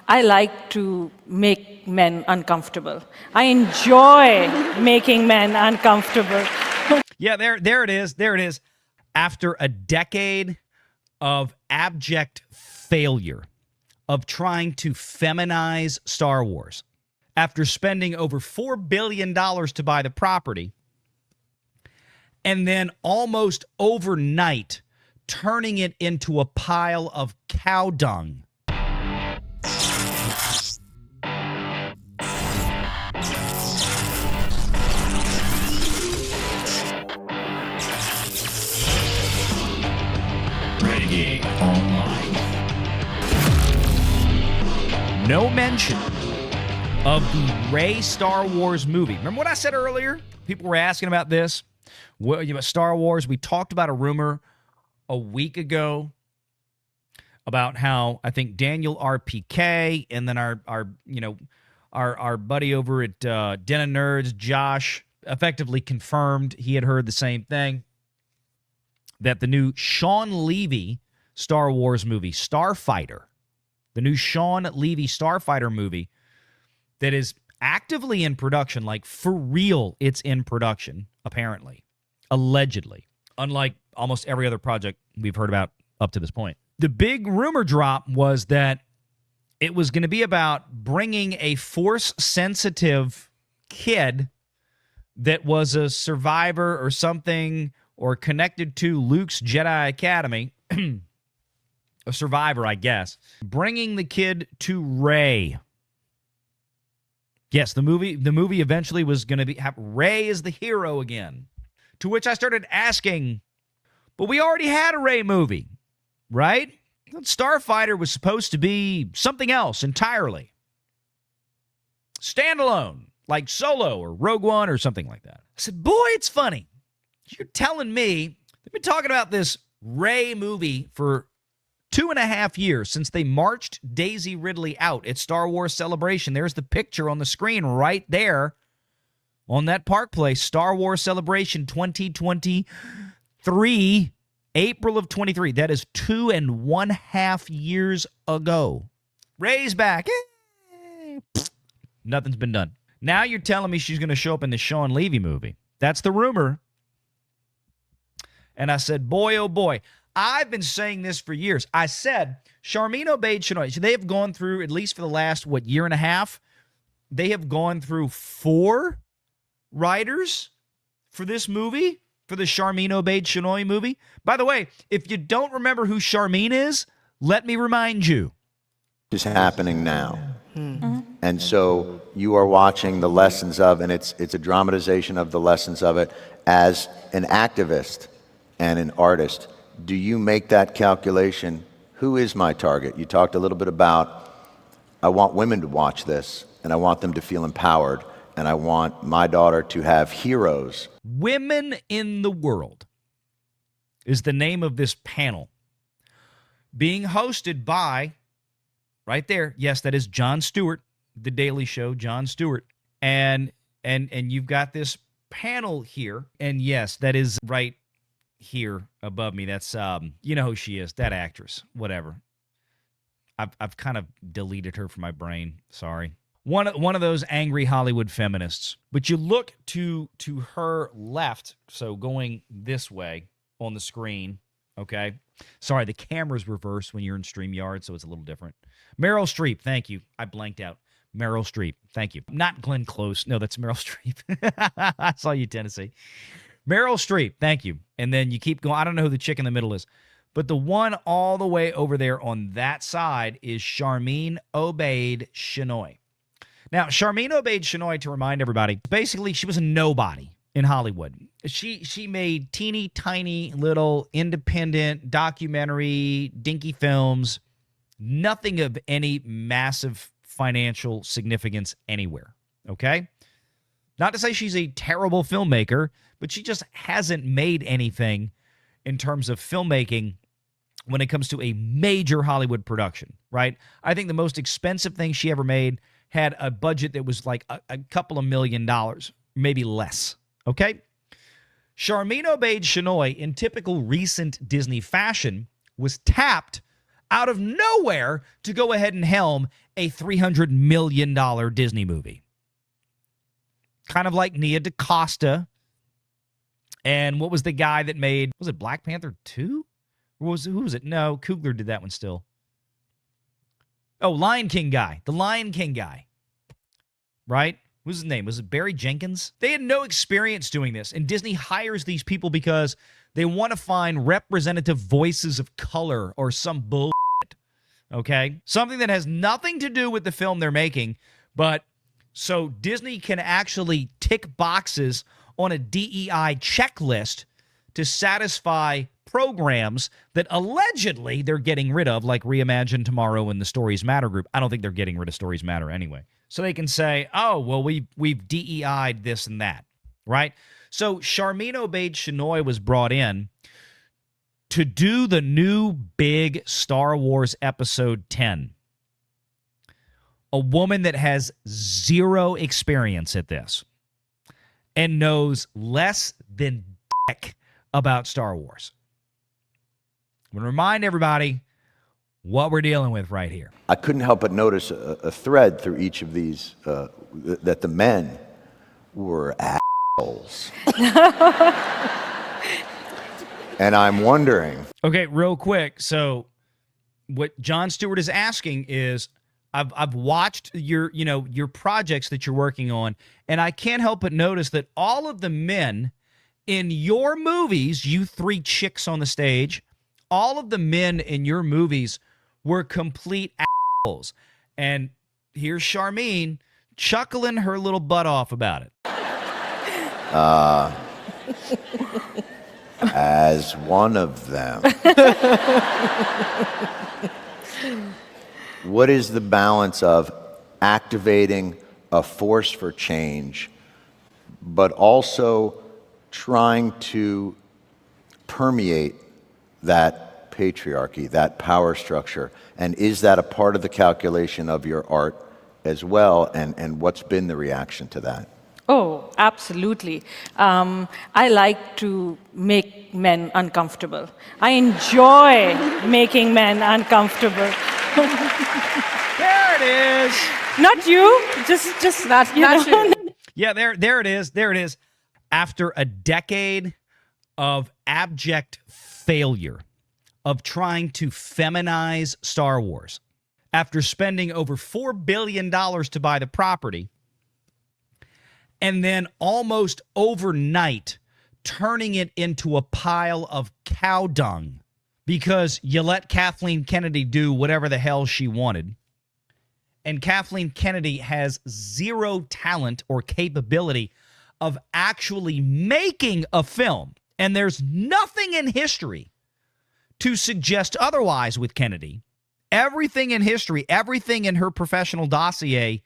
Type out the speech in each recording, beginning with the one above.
I like to make men uncomfortable. I enjoy making men uncomfortable. Yeah, there it is. There it is. After a decade of abject failure of trying to feminize Star Wars, after spending over $4 billion to buy the property, and then almost overnight turning it into a pile of cow dung. Renegade Online. No mention of the Rey Star Wars movie. Remember what I said earlier? People were asking about this. Well, Star Wars. We talked about a rumor a week ago about how I think Daniel RPK and then our buddy over at Den of Nerds, Josh, effectively confirmed he had heard the same thing, that the new Sean Levy Star Wars movie, Starfighter, the new Sean Levy Starfighter movie that is actively in production, like for real, it's in production, apparently, allegedly, unlike almost every other project we've heard about up to this point. The big rumor drop was that it was going to be about bringing a Force-sensitive kid that was a survivor or something, or connected to Luke's Jedi Academy, a survivor, I guess, bringing the kid to Rey. Yes, the movie eventually was going to have Rey as the hero again. To which I started asking, but we already had a Rey movie, right? Starfighter was supposed to be something else entirely. Standalone, like Solo or Rogue One or something like that. I said, boy, it's funny. You're telling me they've been talking about this Rey movie for 2.5 years since they marched Daisy Ridley out at Star Wars Celebration. There's the picture on the screen right there on that park place. Star Wars Celebration 2023, April of 23. That is 2.5 years ago. Rey's back. Nothing's been done. Now you're telling me she's going to show up in the Sean Levy movie. That's the rumor. And I said, boy, oh boy, I've been saying this for years. I said, Sharmeen Obaid-Chinoy, so they have gone through, at least for the last, year and a half, they have gone through 4 writers for this movie, for the Sharmeen Obaid-Chinoy movie. By the way, if you don't remember who Sharmeen is, let me remind you. Is happening now. And so you are watching the lessons of, and it's a dramatization of the lessons of it. As an activist and an artist, do you make that calculation? Who is my target? You talked a little bit about, I want women to watch this, and I want them to feel empowered, and I want my daughter to have heroes. Women in the World is the name of this panel, being hosted by, right there, yes, that is Jon Stewart, The Daily Show, Jon Stewart, and you've got this panel here, and yes, that is right here above me. That's you know who she is, that actress, whatever. I've kind of deleted her from my brain. Sorry. One of those angry Hollywood feminists. But you look to her left, so going this way on the screen, okay? Sorry, the camera's reversed when you're in StreamYard, so it's a little different. Meryl Streep, thank you. I blanked out. Meryl Streep, thank you. Not Glenn Close. No, that's Meryl Streep. I saw you, Tennessee. Meryl Streep, thank you. And then you keep going. I don't know who the chick in the middle is. But the one all the way over there on that side is Sharmeen Obaid-Chinoy. Now, Sharmeen Obaid-Chinoy, to remind everybody, basically she was a nobody in Hollywood. She made teeny tiny little independent documentary dinky films, nothing of any massive financial significance anywhere, okay? Not to say she's a terrible filmmaker, but she just hasn't made anything in terms of filmmaking when it comes to a major Hollywood production, right? I think the most expensive thing she ever made had a budget that was like a couple of $1 million, maybe less, okay? Sharmeen Obaid-Chinoy, in typical recent Disney fashion, was tapped out of nowhere to go ahead and helm a $300 million Disney movie. Kind of like Nia DaCosta. And what was the guy that made, was it Black Panther 2? Who was it? No, Coogler did that one still. Oh, Lion King guy. The Lion King guy. Right? What was his name? Was it Barry Jenkins? They had no experience doing this. And Disney hires these people because they want to find representative voices of color or some bullshit. Okay? Something that has nothing to do with the film they're making, but so Disney can actually tick boxes on a DEI checklist to satisfy programs that allegedly they're getting rid of, like Reimagine Tomorrow and the Stories Matter group. I don't think they're getting rid of Stories Matter anyway. So they can say, oh, well, we've DEI'd this and that, right? So Charmin Obaid-Chinoy was brought in to do the new big Star Wars Episode 10. A woman that has zero experience at this and knows less than dick about Star Wars. I'm going to remind everybody what we're dealing with right here. I couldn't help but notice a thread through each of these, that the men were assholes. And I'm wondering. Okay, real quick. So what Jon Stewart is asking is, I've watched your projects that you're working on, and I can't help but notice that all of the men in your movies, you three chicks on the stage, all of the men in your movies were complete assholes. And here's Charmin chuckling her little butt off about it. As one of them. What is the balance of activating a force for change, but also trying to permeate that patriarchy, that power structure? And is that a part of the calculation of your art as well? And what's been the reaction to that? Oh, absolutely. I like to make men uncomfortable. I enjoy making men uncomfortable. There it is. Not you, just not you. Yeah, there it is. There it is. After a decade of abject failure of trying to feminize Star Wars, after spending over $4 billion to buy the property, and then almost overnight turning it into a pile of cow dung because you let Kathleen Kennedy do whatever the hell she wanted. And Kathleen Kennedy has zero talent or capability of actually making a film. And there's nothing in history to suggest otherwise with Kennedy. Everything in history, everything in her professional dossier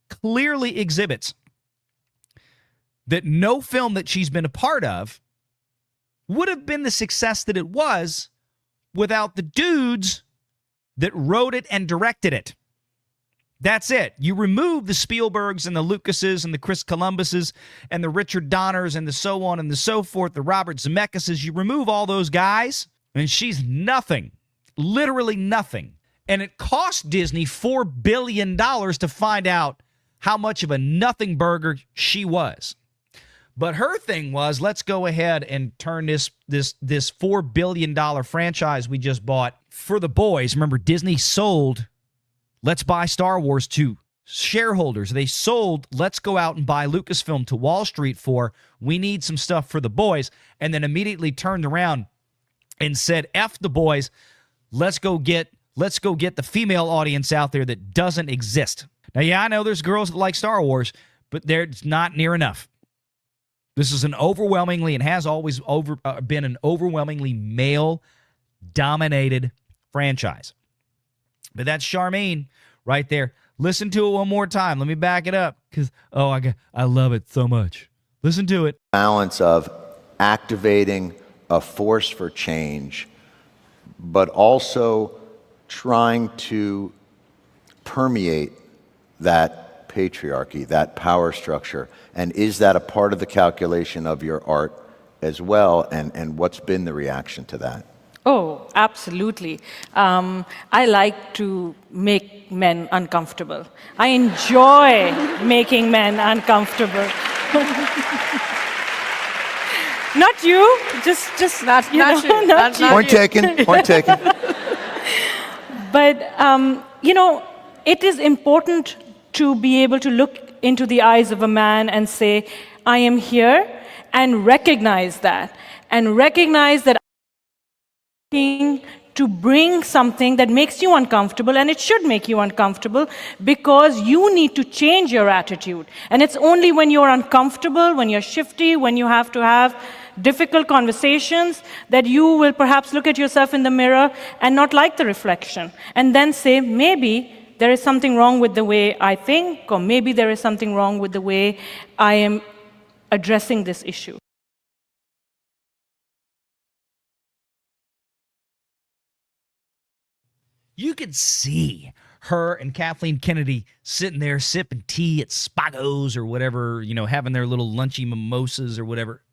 clearly exhibits that no film that she's been a part of would have been the success that it was without the dudes that wrote it and directed it. That's it. You remove the Spielbergs and the Lucases and the Chris Columbuses and the Richard Donners and the so on and the so forth, the Robert Zemeckis. You remove all those guys, and she's nothing. Literally nothing. And it cost Disney $4 billion to find out how much of a nothing burger she was. But her thing was, let's go ahead and turn this $4 billion franchise we just bought for the boys. Remember, Disney sold Let's Buy Star Wars to shareholders. They sold Let's Go Out and Buy Lucasfilm to Wall Street for, we need some stuff for the boys, and then immediately turned around and said, F the boys, let's go get the female audience out there that doesn't exist. Now, yeah, I know there's girls that like Star Wars, but there's not near enough. This is an overwhelmingly, and has always been an overwhelmingly male-dominated franchise. But that's Charmin right there. Listen to it one more time. Let me back it up because, I love it so much. Listen to it. Balance of activating a force for change, but also trying to permeate that patriarchy, that power structure. And is that a part of the calculation of your art as well? And what's been the reaction to that? Oh, absolutely. I like to make men uncomfortable. I enjoy making men uncomfortable. Not you, just Not you you. know, not you. Point taken. Point taken. But it is important to be able to look into the eyes of a man and say, "I am here," and recognize that, to bring something that makes you uncomfortable, and it should make you uncomfortable because you need to change your attitude. And it's only when you're uncomfortable, when you're shifty, when you have to have difficult conversations, that you will perhaps look at yourself in the mirror and not like the reflection, and then say, maybe there is something wrong with the way I think, or maybe there is something wrong with the way I am addressing this issue. You could see her and Kathleen Kennedy sitting there sipping tea at Spago's or whatever, having their little lunchy mimosas or whatever,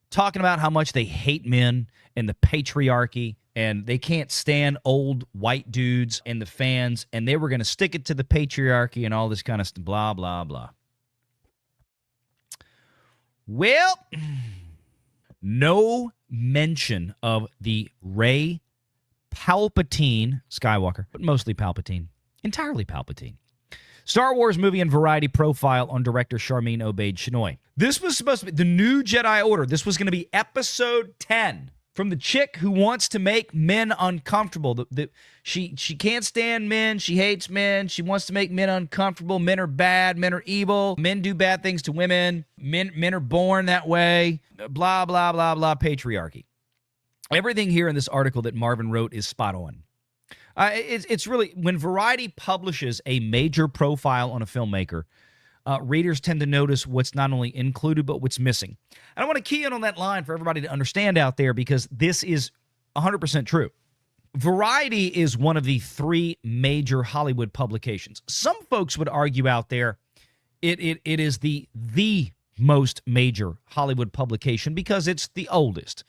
talking about how much they hate men and the patriarchy, and they can't stand old white dudes and the fans, and they were going to stick it to the patriarchy and all this kind of stuff, blah, blah, blah. Well, no mention of the Rey Palpatine Skywalker, but mostly Palpatine, entirely Palpatine. Star Wars movie and variety profile on director Sharmeen Obaid-Chinoy. This was supposed to be the new Jedi Order. This was going to be episode 10 from the chick who wants to make men uncomfortable. She can't stand men. She hates men. She wants to make men uncomfortable. Men are bad. Men are evil. Men do bad things to women. Men are born that way. Blah, blah, blah, blah. Patriarchy. Everything here in this article that Marvin wrote is spot on. It's really, when Variety publishes a major profile on a filmmaker, readers tend to notice what's not only included, but what's missing. And I want to key in on that line for everybody to understand out there, because this is 100% true. Variety is one of the three major Hollywood publications. Some folks would argue out there it is the most major Hollywood publication because it's the oldest.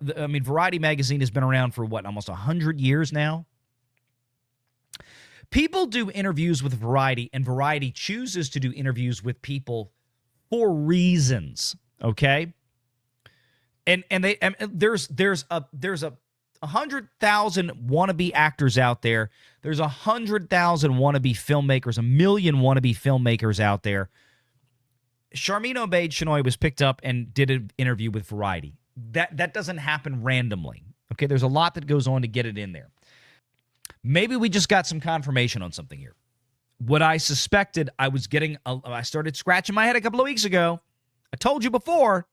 Variety magazine has been around for, almost 100 years now? People do interviews with Variety, and Variety chooses to do interviews with people for reasons, okay? And there's 100,000 wannabe actors out there. There's 100,000 wannabe filmmakers, 1 million wannabe filmmakers out there. Sharmeen Obaid-Chinoy was picked up and did an interview with Variety. That doesn't happen randomly, okay? There's a lot that goes on to get it in there. Maybe we just got some confirmation on something here. What I suspected, I started scratching my head a couple of weeks ago. I told you before,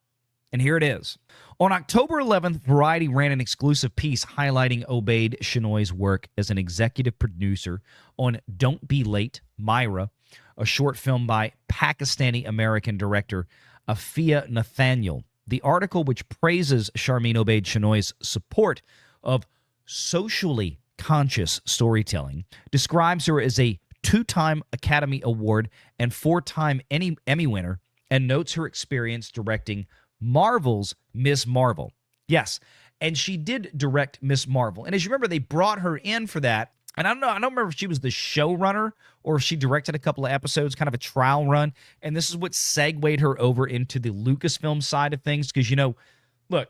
and here it is. On October 11th, Variety ran an exclusive piece highlighting Obaid-Chinoy's work as an executive producer on Don't Be Late, Myra, a short film by Pakistani-American director Afia Nathaniel. The article, which praises Sharmeen Obaid-Chinoy's support of socially conscious storytelling, describes her as a 2-time Academy Award and 4-time Emmy winner, and notes her experience directing Marvel's Ms. Marvel. Yes, and she did direct Ms. Marvel. And as you remember, they brought her in for that. And I don't remember if she was the showrunner or if she directed a couple of episodes, kind of a trial run. And this is what segued her over into the Lucasfilm side of things. Because, look,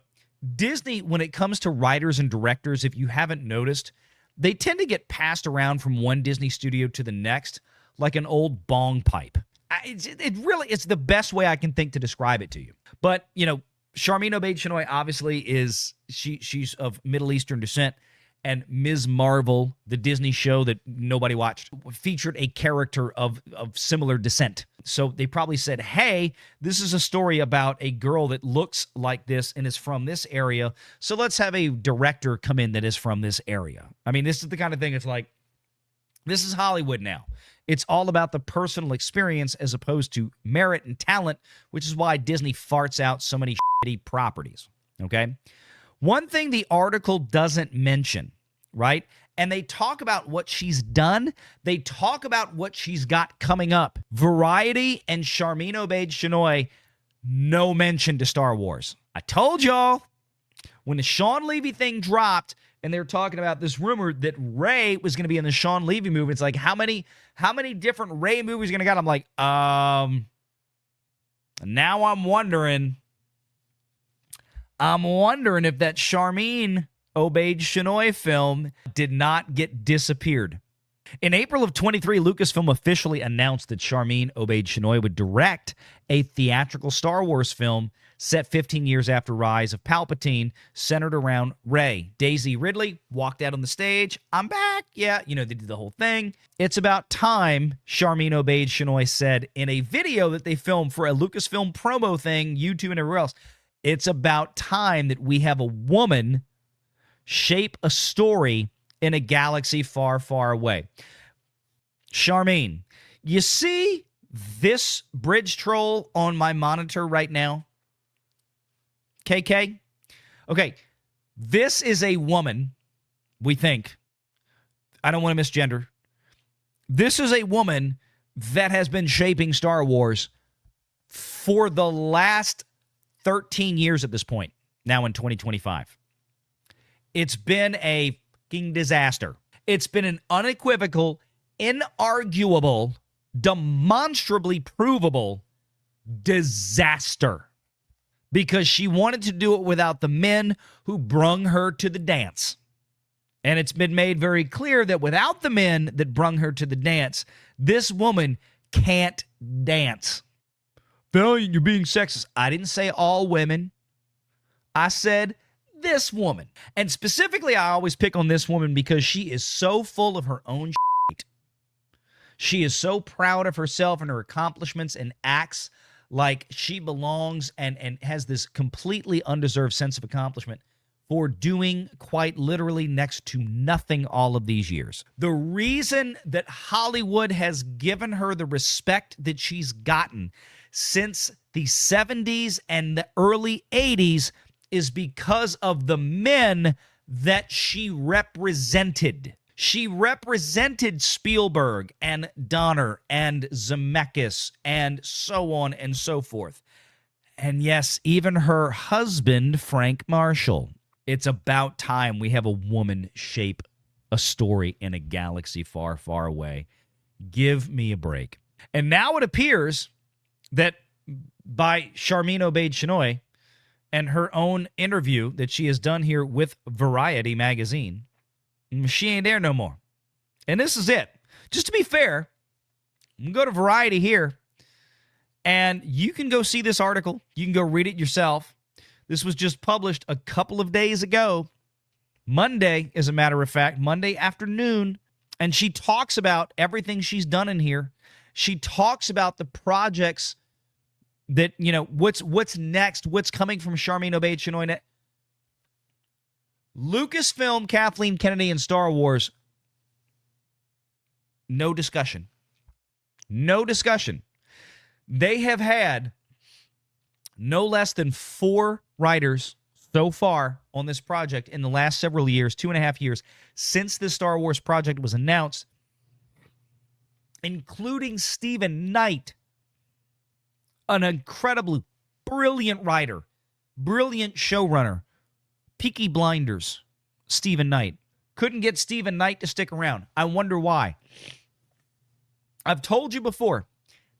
Disney, when it comes to writers and directors, if you haven't noticed, they tend to get passed around from one Disney studio to the next like an old bong pipe. It's the best way I can think to describe it to you. But, Sharmeen Obaid-Chinoy obviously she's of Middle Eastern descent. And Ms. Marvel, the Disney show that nobody watched, featured a character of similar descent. So they probably said, hey, this is a story about a girl that looks like this and is from this area, so let's have a director come in that is from this area. This is the kind of thing, it's like, this is Hollywood now. It's all about the personal experience as opposed to merit and talent, which is why Disney farts out so many shitty properties, okay? One thing the article doesn't mention, right? And they talk about what she's done. They talk about what she's got coming up. Variety and Sharmeen Obaid-Chinoy, no mention to Star Wars. I told y'all. When the Sean Levy thing dropped and they were talking about this rumor that Ray was going to be in the Sean Levy movie, it's like, how many different Ray movies are going to get? I'm like, now I'm wondering if that Charmin Obaid-Chinoy film did not get disappeared. In April of 23, Lucasfilm officially announced that Charmin Obaid-Chinoy would direct a theatrical Star Wars film set 15 years after Rise of Palpatine, centered around Rey. Daisy Ridley walked out on the stage. I'm back. Yeah, they did the whole thing. It's about time, Charmin Obaid-Chinoy said in a video that they filmed for a Lucasfilm promo thing, YouTube and everywhere else. It's about time that we have a woman shape a story in a galaxy far, far away. Charmin, you see this bridge troll on my monitor right now? KK? Okay, this is a woman, we think. I don't want to misgender. This is a woman that has been shaping Star Wars for the last 13 years at this point, now in 2025. It's been a fucking disaster. It's been an unequivocal, inarguable, demonstrably provable disaster. Because she wanted to do it without the men who brung her to the dance. And it's been made very clear that without the men that brung her to the dance, this woman can't dance. Valiant, you're being sexist. I didn't say all women. I said this woman. And specifically, I always pick on this woman because she is so full of her own shit. She is so proud of herself and her accomplishments and acts like she belongs and has this completely undeserved sense of accomplishment for doing quite literally next to nothing all of these years. The reason that Hollywood has given her the respect that she's gotten since the 70s and the early 80s is because of the men that she represented. She represented Spielberg and Donner and Zemeckis and so on and so forth. And yes, even her husband, Frank Marshall. It's about time we have a woman shape a story in a galaxy far, far away. Give me a break. And now it appears that by Charmin Obaid-Chinoy and her own interview that she has done here with Variety magazine, she ain't there no more. And this is it. Just to be fair, you can go to Variety here, and you can go see this article. You can go read it yourself. This was just published a couple of days ago. Monday, as a matter of fact, Monday afternoon. And she talks about everything she's done in here. She talks about the projects that, what's next, what's coming from Charmin Obaid-Chinoy. Lucasfilm, Kathleen Kennedy, and Star Wars, no discussion. No discussion. They have had no less than 4 writers so far on this project in the last several years, 2.5 years, since this Star Wars project was announced, including Stephen Knight, an incredibly brilliant writer, brilliant showrunner, Peaky Blinders, Stephen Knight. Couldn't get Stephen Knight to stick around. I wonder why. I've told you before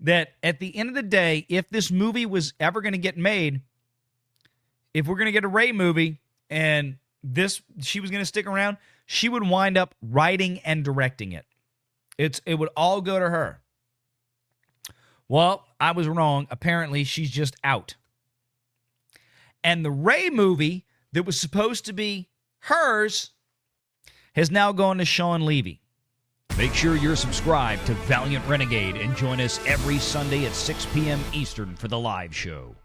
that at the end of the day, if this movie was ever going to get made, if we're going to get a Rey movie and she was going to stick around, she would wind up writing and directing it. It would all go to her. Well, I was wrong. Apparently, she's just out. And the Rey movie that was supposed to be hers has now gone to Sean Levy. Make sure you're subscribed to Valiant Renegade and join us every Sunday at 6 p.m. Eastern for the live show.